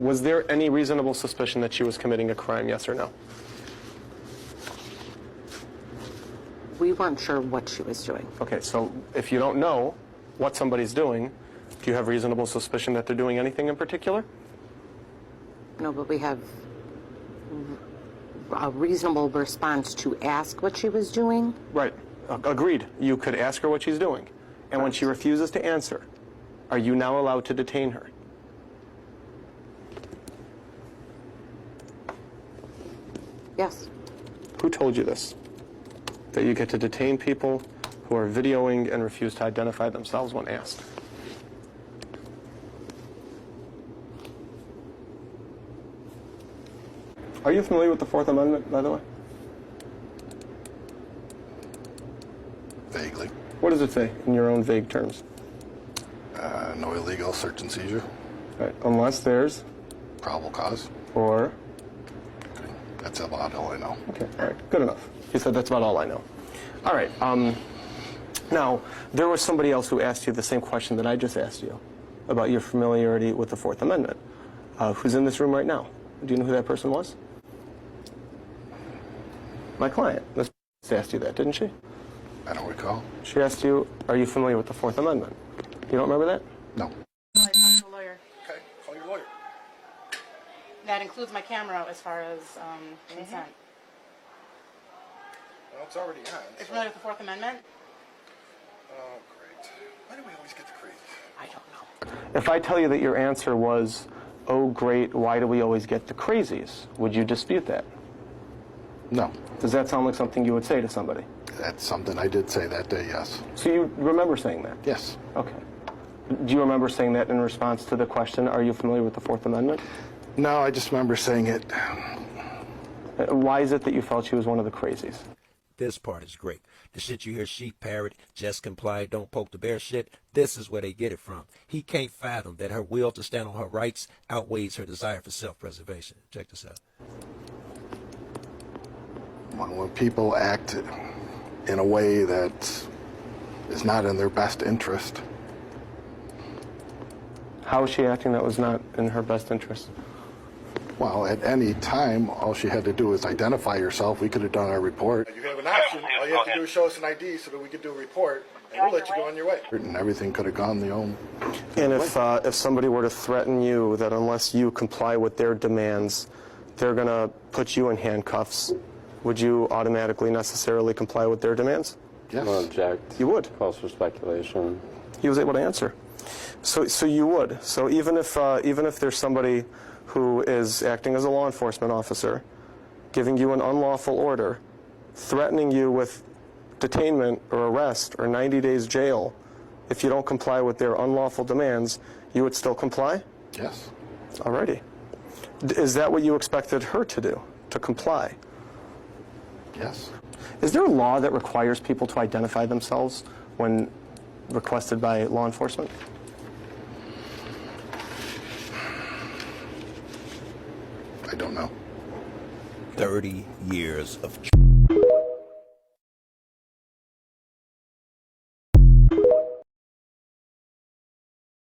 Was there any reasonable suspicion that she was committing a crime, yes or no? We weren't sure what she was doing. Okay, so if you don't know what somebody's doing, do you have reasonable suspicion that they're doing anything in particular? No, but we have a reasonable response to ask what she was doing. Right. Agreed. You could ask her what she's doing. And when she refuses to answer, are you now allowed to detain her? Yes. Who told you this? That you get to detain people who are videoing and refuse to identify themselves when asked? Are you familiar with the Fourth Amendment, by the way? Vaguely. What does it say in your own vague terms? No illegal search and seizure. Right. Unless there's... Probable cause. Or... That's about all I know. Okay, all right, good enough. He said that's about all I know. All right, now, there was somebody else who asked you the same question that I just asked you about your familiarity with the Fourth Amendment, who's in this room right now. Do you know who that person was? My client. This asked you that, didn't she? I don't recall. She asked you, are you familiar with the Fourth Amendment? You don't remember that? No. I talked to a lawyer. Okay, call your lawyer. That includes my camera as far as consent. Well, it's already on. You're familiar with the Fourth Amendment? Oh, great. Why do we always get the crazy? I don't know. If I tell you that your answer was, oh great, why do we always get the crazies, would you dispute that? No. Does that sound like something you would say to somebody? That's something I did say that day, yes. So you remember saying that? Yes. Okay. Do you remember saying that in response to the question, are you familiar with the Fourth Amendment? No, I just remember saying it. Why is it that you felt she was one of the crazies? This part is great. The shit you hear Sheik parrot, just comply, don't poke the bear shit, this is where they get it from. He can't fathom that her will to stand on her rights outweighs her desire for self-preservation. Check this out. When people act in a way that is not in their best interest. How is she acting that was not in her best interest? Well, at any time, all she had to do was identify herself. We could have done our report. You have an option. All you have to do is show us an ID so that we could do a report, and we'll let you go on your way. And everything could have gone the own. And if somebody were to threaten you that unless you comply with their demands, they're going to put you in handcuffs, would you automatically necessarily comply with their demands? Yes. Or object. You would. Calls for speculation. He was able to answer. So you would. So even if there's somebody who is acting as a law enforcement officer, giving you an unlawful order, threatening you with detainment or arrest or 90 days jail, if you don't comply with their unlawful demands, you would still comply? Yes. Alrighty. Is that what you expected her to do, to comply? Yes. Is there a law that requires people to identify themselves when requested by law enforcement? I don't know. 30 years of